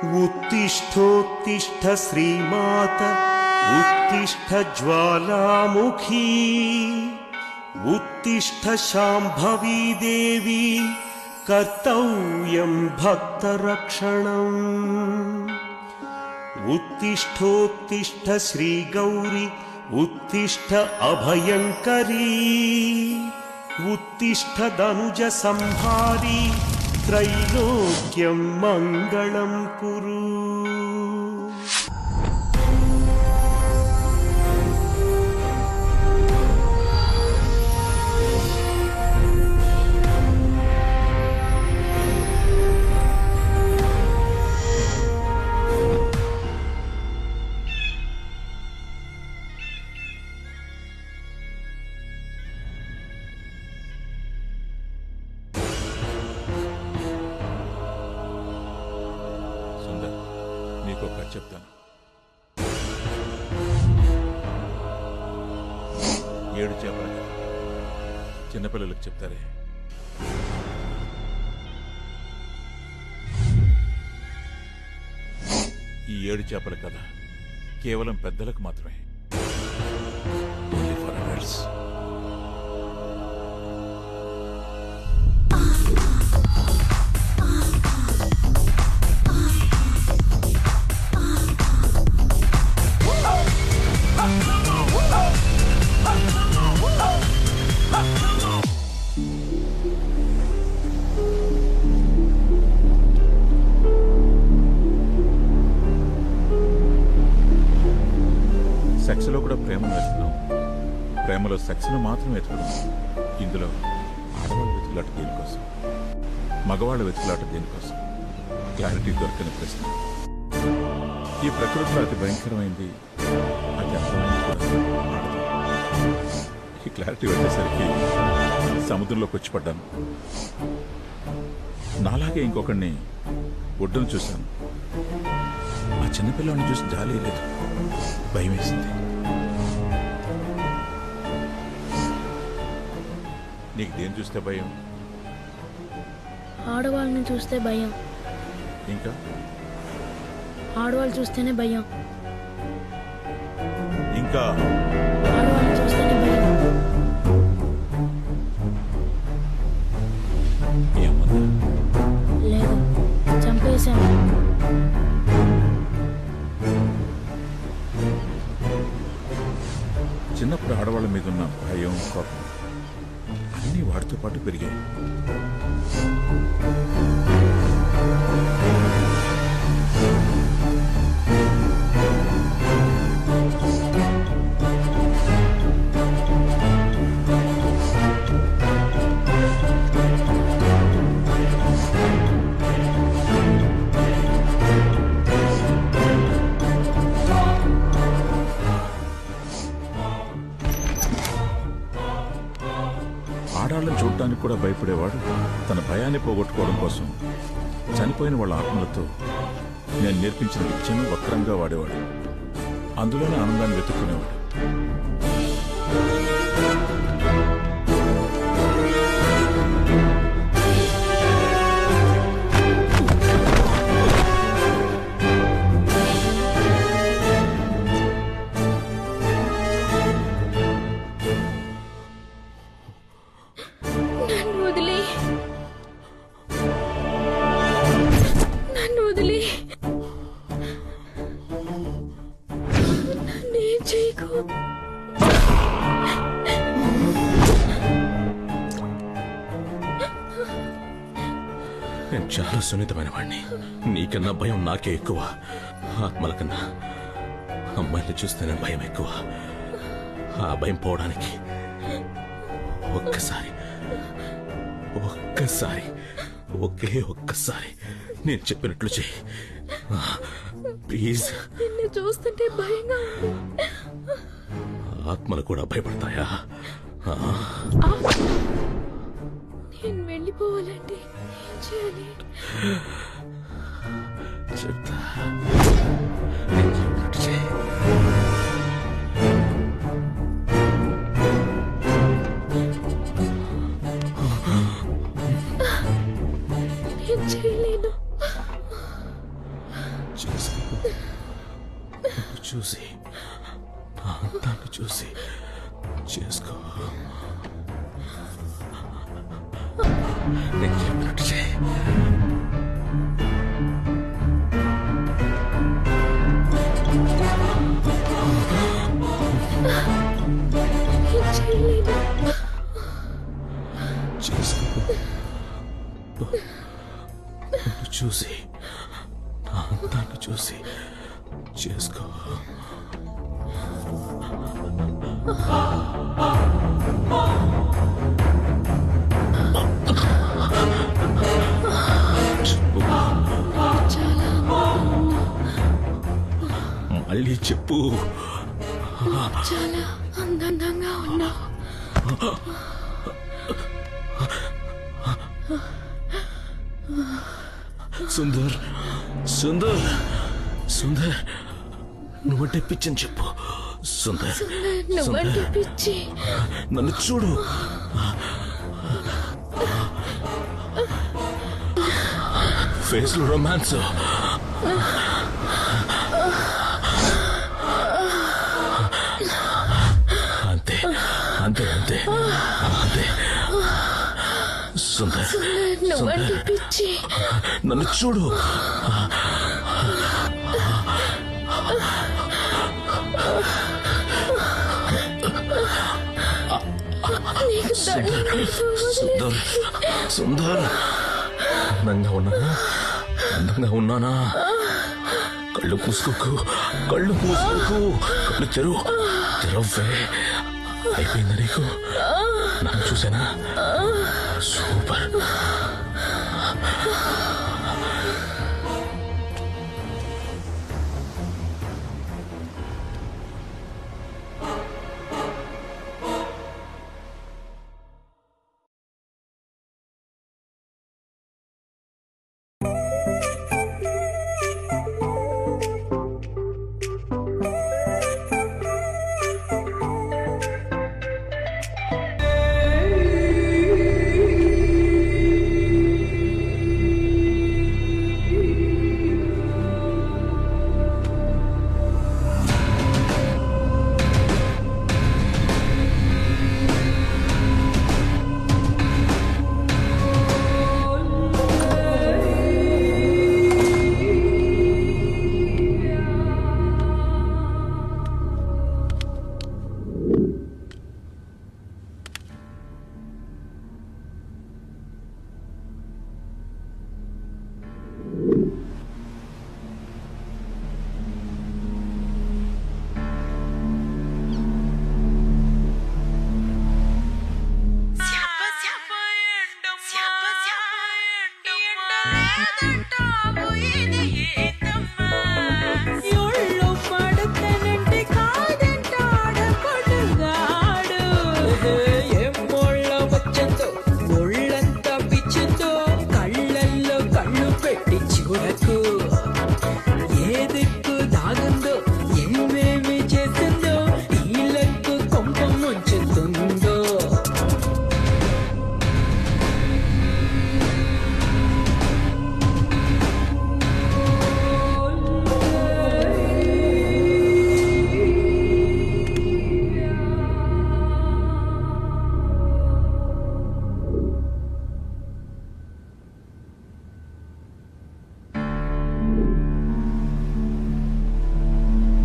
उत्तिष्ठोत्तिष्ठ श्रीमात उत्तिष्ठ ज्वालामुखी उत्तिष्ठ शाम्भवी देवी कर्तव्यं भक्तरक्षणम् उत्तिष्ठोत्तिष्ठ श्रीगौरी उत्तिष्ठ अभयंकरी उत्तिष्ठ दनुज संहारी त्रैलोक्यं मंगलं कुरु। చెప్తాను. 7 చేపల కథ చిన్నపిల్లలకు చెప్తారే. ఈ 7 చేపల కథ కేవలం పెద్దలకు మాత్రమే. Only for adults. సెక్స్లో కూడా ప్రేమను వెతుకున్నాం. ప్రేమలో సెక్స్ను మాత్రం వెతుకున్నాం. ఇందులో ఆడవాళ్ళ వెతుకులాట దేనికోసం, మగవాళ్ళ వెతుకులాట దేనికోసం? క్లారిటీ దొరకని ప్రశ్న. ఈ ప్రకృతిలో అతి భయంకరమైంది, అతి అందమైంది కూడా ఆడది. ఈ క్లారిటీ వచ్చేసరికి సముద్రంలోకి వచ్చి పడ్డాను. నాలాగే ఇంకొకడిని ఒడ్డును చూశాను. ఆ చిన్నపిల్లని చూసి జాలి లేదు, భయం వేసింది. నీకు దేని చూస్తే భయం? ఆడవాళ్ళని చూస్తే భయం. ఇంకా? ఆడవాళ్ళు చూస్తేనే భయం. ఇంకా? ఆడవాళ్ళని చూస్తేనే భయం. ఏమన్నా? లేదు, చంపేశాను. చిన్నప్పుడు ఆడవాళ్ళ మీద ఉన్న భయం, కోపం అన్నీ వాడితో పాటు పెరిగాయి. ఆడాళ్ళని చూడటానికి కూడా భయపడేవాడు తన భయాన్ని పోగొట్టుకోవడం కోసం చనిపోయిన వాళ్ళ ఆత్మలతో నేను నేర్పించిన విద్యను వక్రంగా వాడేవాడు. అందులోనే ఆనందాన్ని వెతుక్కునేవాడు. నేను చాలా సున్నితమైన వాడిని. నీకన్నా భయం నాకే ఎక్కువ. ఆత్మల కన్నా అమ్మాయిని చూస్తేనే భయం ఎక్కువ. ఆ భయం పోవడానికి ఒక్కసారి ఒకే ఒక్కసారి నేను చెప్పినట్లు చెయ్యి ప్లీజ్. నిన్ను చూస్తుంటే భయంగా ఉంది. ఆత్మలు కూడా భయపడతాయా? నేను వెళ్ళిపోవాలంటే ఏం చేయాలి? చెప్తా, నేను చెప్పినట్టు చెయ్యి. నేను చేయలేను. చూసి నా అందాన్ని చూసి చేసుకో. నేను చెప్పినట్టు చేయి. చేసుకో. నన్ను చూసి నా అందాన్ని చూసి చేసుకో. మళ్ళీ చెప్పు. చాలా అందంగా ఉన్నావు. సుందర్ సుందర్ సుందర్ నువ్వంటే పిచ్చని చెప్పు. సుందర్ నువ్వంటే పిచ్చి. నన్ను చూడు. ఫేస్ లో రొమాన్స్. అంతే అంతే అంతే అంతే. సుందర్ నువ్వంటే పిచ్చి. నన్ను చూడు. సుందర్ సుందర్ అందంగా ఉన్నానా? అందంగా ఉన్నానా? కళ్ళు మూసుకోకు, కళ్ళు మూసుకోకు, కళ్ళు తెరవ్వే. అయిపోయిందా నీకు? నన్ను చూసానా? సూపర్.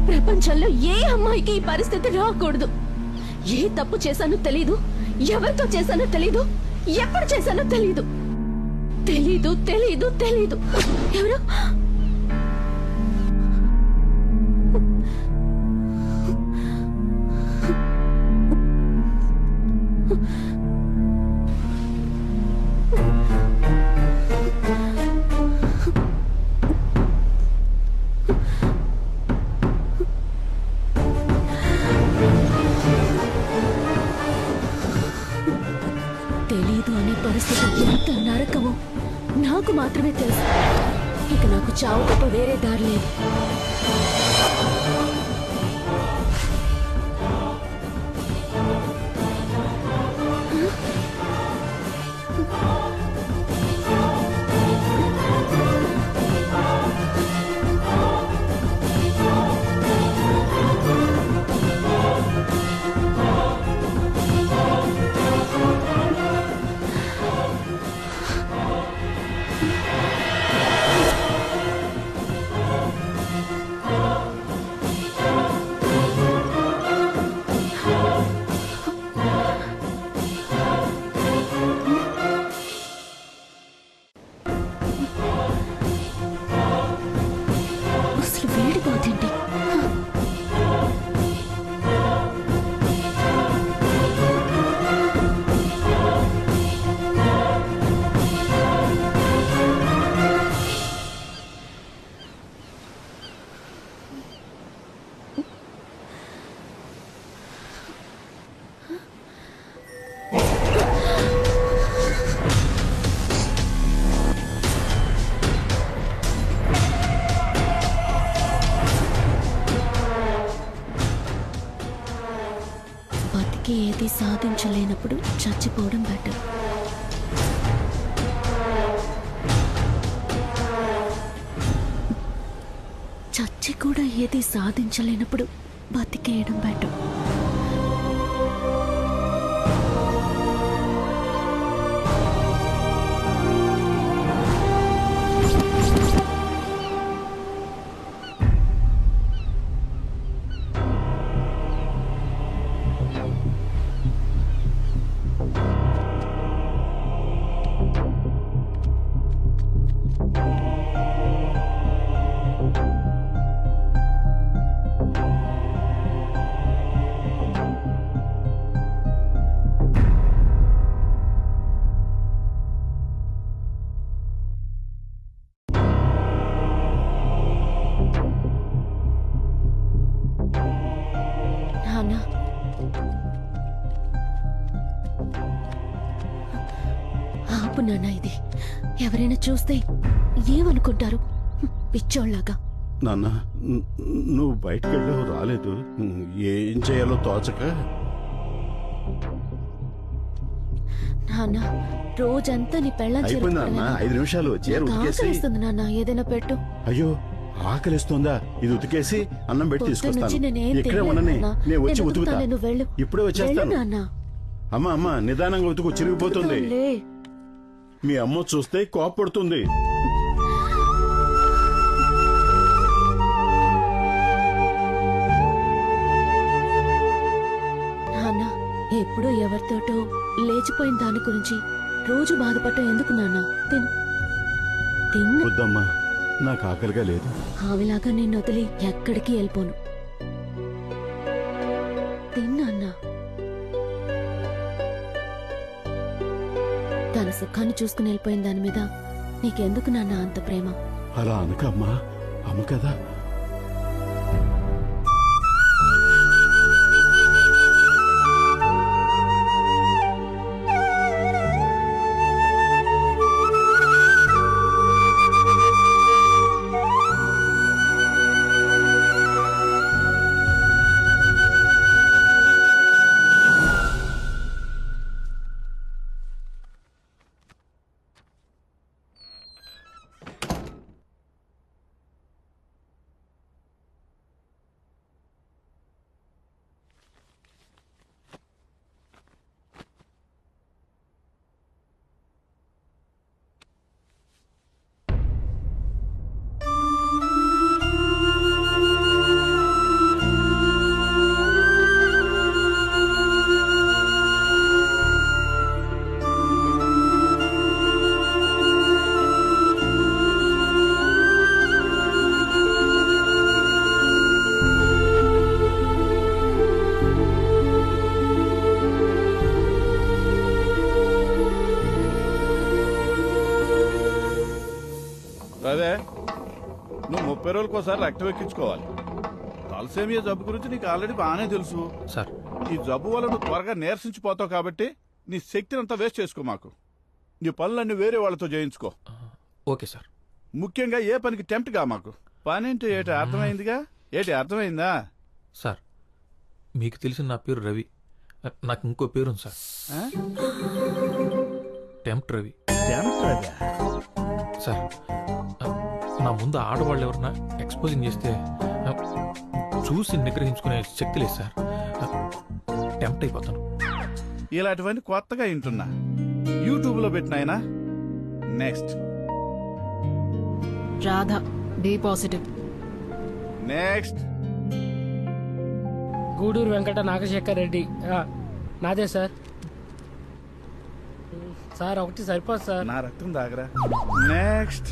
ప్రపంచంలో ఏ అమ్మాయికి ఈ పరిస్థితి రాకూడదు. ఏ తప్పు చేశానో తెలీదు, ఎవరితో చేశానో తెలీదు, ఎప్పుడు చేశానో తెలీదు. తెలీదు తెలీదు తెలీదు. ఎవరు? తెలీదు అనే పరిస్థితి ఎంత నరకమో నాకు మాత్రమే తెలుసు. ఇక నాకు చావు తప్ప వేరే దారి లేదు. అసలు వేడి బాధేంటి? బతికి ఏది సాధించలేనప్పుడు చచ్చిపోవడం బెటర్. చచ్చి కూడా ఏది సాధించలేనప్పుడు బతికేయడం బెటర్. నాన్న, ఆపు నాన్న. ఇది ఎవరైనా చూస్తే ఏమనుకుంటారు? పిచ్చోళ్ళలాగా. నాన్న, నువ్వు బయటికి వెళ్ళావు, రాలేదు. ఏం చేయాలో తోచక. నాన్న, రోజంతా నీ పెళ్ళం అయిపోయింది నాన్న, 5 నిమిషాలు. చీర ఉతికేసి. ఆకలిస్తుంది నాన్న, ఏదైనా పెట్టు. అయ్యో, ఆకలిస్తుందా? ఇది ఉతికేసి అన్నం పెట్టి పొద్దున్నుంచి తీసుకొస్తాను. నేనేం ఇక్కడే తినలేదు ఉండని, నాన్న. నేను వచ్చి నేను ఉతుకుతా. ఉతుకుతాను, నువ్వు వెళ్ళు. ఇప్పుడే వెళ్ళు వచ్చేస్తాను. నాన్న. అమ్మా, నిదానంగా ఉతుకు, చిరిగిపోతుంది. ఉతుకుతానులే. మీ అమ్మ చూస్తే కోపడుతుంది. నాన్న, ఎప్పుడో ఎవరితోటో లేచిపోయిన దాని గురించి రోజు బాధపడటం ఎందుకు నాన్న? తిన్ను. వద్దమ్మా, నాకు ఆకలిగా లేదు. ఆవిలాగా నిన్ను వదిలి ఎక్కడికి వెళ్ళిపోను. తిన్నా. తన సుఖాన్ని చూసుకుని వెళ్ళిపోయిన దాని మీద నీకెందుకు నాన్న అంత ప్రేమ? అలా అనకమ్మా, అమ్మ కదా. అదే నువ్వు 30 రోజులకోసారి రక్తం ఎక్కించుకోవాలి. తలసేమియా జబ్బు గురించి నీకు ఆల్రెడీ బాగానే తెలుసు సార్. ఈ జబ్బు వల్ల నువ్వు త్వరగా నీరసించిపోతావు కాబట్టి నీ శక్తిని అంతా వేస్ట్ చేసుకో. మాకు నీ పనులన్నీ వేరే వాళ్ళతో చేయించుకో. Okay sir. ముఖ్యంగా ఏ పనికి టెంప్ట్ గా మాకు. పని అంటే ఏటి అర్థమైందిగా? అర్థమైందా సార్? మీకు తెలిసిన నా పేరు రవి. నాకు ఇంకో పేరు ఉంది సార్, టెంప్ట్ రవి. సార్, నా ముందు ఆడవాళ్ళు ఎవరన్నా ఎక్స్పోజింగ్ చేస్తే చూసి నిగ్రహించుకునే శక్తి లేదు సార్. టెంప్ట్ అయిపోతాను. ఇలాంటివన్నీ కొత్తగా వింటున్నా. యూట్యూబ్ లో పెట్టిన ఆయన. Next Radha B positive. Next Gudur Venkata Nagasekhar Reddy. నాదే సార్. సార్ ఒకటి సరిపోదు సార్. నా రక్తం దాగరా. నెక్స్ట్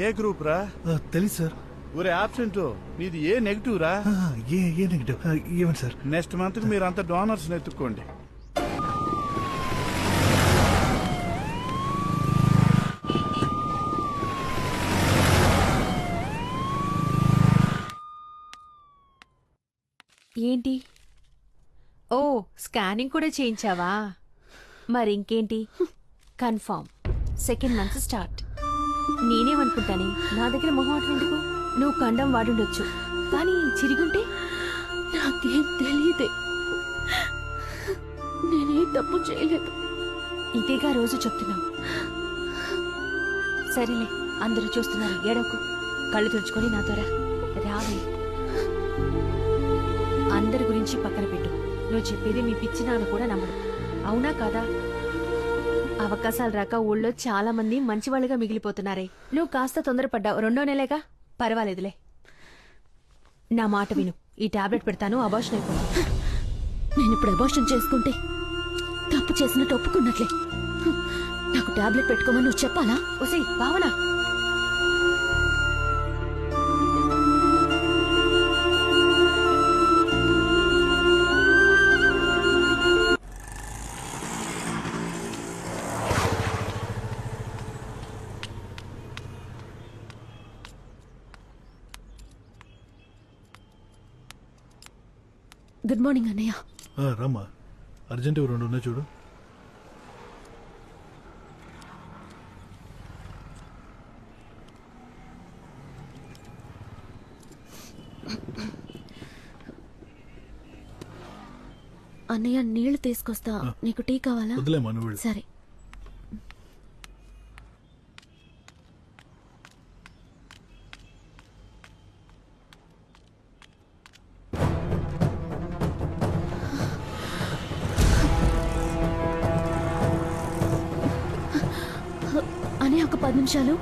ఏ గ్రూప్ రా? తెలుసు సార్. ఒరే ఆబ్సెంట్, నీది ఏ నెగిటివ్ రా? ఏ నెగిటివ్ ఏమండి సార్? నెక్స్ట్ మంత్ కి మీరు అంత డోనర్స్ ఎత్తుక్కోండి. ఏంటి? ఓ స్కానింగ్ కూడా చేయించావా? మరి ఇంకేంటి? Confirm second month start. నేనేమనుకుంటానే, నా దగ్గర మొహమాటం ఎందుకు? నువ్వు కండం వాడుండొచ్చు, కానీ చిరిగుంటే నాకేం తెలియదే. నేనే తప్పు చేయలేదు. ఇదేగా రోజు చెప్తున్నావు. సరేలే, అందరూ చూస్తున్నారు, ఏడవకు. కళ్ళు తుడుచుకొని నాతో రా. రావే. అందరి గురించి పక్కన పెట్టు. నువ్వు చెప్పేది మీ పిచ్చి నాన్న కూడా నమ్మడు. అవునా కాదా? అవకాశాలు రాక ఊళ్ళో చాలా మంది మంచివాళ్ళుగా మిగిలిపోతున్నారే. నువ్వు కాస్త తొందరపడ్డావు. 2వ నెలేగా, పర్వాలేదులే. నా మాట విను. ఈ టాబ్లెట్ పెడతాను, అబార్షన్ అయిపోతుంది. నేను ఇప్పుడు అబార్షన్ చేసుకుంటే తప్పు చేసినట్టు ఒప్పుకున్నట్లే. నాకు టాబ్లెట్ పెట్టుకోమని నువ్వు చెప్పాలా? ఒసే భావన, గుడ్ మార్నింగ్ అన్నయ్య. రమ్మా, అర్జెంట్ 2 ఉన్నాయి చూడు. అన్నయ్య నీళ్లు తీసుకొస్తా. నీకు టీ కావాలా? వదిలేమా, నువ్వు వెళ్ళు. సరే. అన్నయ్య ఒక 10 నిమిషాలు.